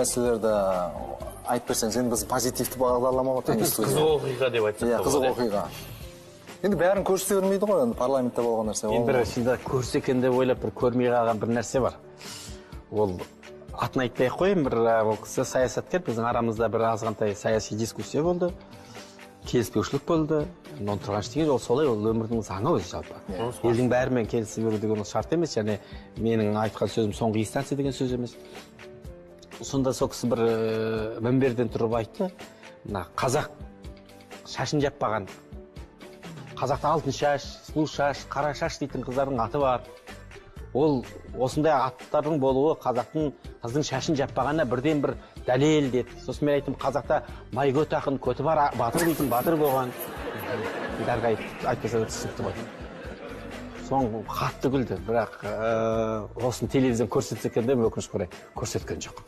нәрселерді айтып берсеңіз, енді біз позитивті бағдарлама отырмыз. Қызық оқиға деп айтсақ. Иә, қызық оқиға. Енді бәрін көрсете бермейді ғой, енді парламентте болған нәрсе. Мен бір шында көрсе екен деп ойлап бір көрмей қалған бір нәрсе бар. Ол атын айтпай ақ қояйын, бір ол кісі саясаткер, біздің арамызда бір азғантай саяси дискуссия болды. Келіспеушілік болды. Оның тұрған ештеңе ол солай, ол өмірдің заңы өзі жалпы. Елдің бәрімен келісіп беру деген шарт емес, және менің айтқан сөзім соңғы инстанция деген сөз емес. Сонда сол кісі бір мінберден тұрып айтты, мына қазақ шашын жаппаған, қазақта алтын шаш, сұлу шаш, қара шаш дейтін қыздардың аты бар. Ол осындай аттардың болуы қазақтың қыздың шашын жаппағанына бірден бір дәлел деді. Сосын мен айттым, қазақта майгөт ақын, көті бар батыр дейтін батыр болған. Дәргі айтпаса да түсінікті ғой. Соң қатты күлді, бірақ осын телевизион көрсетсе екен деп өкінішке орай көрсеткен жоқ.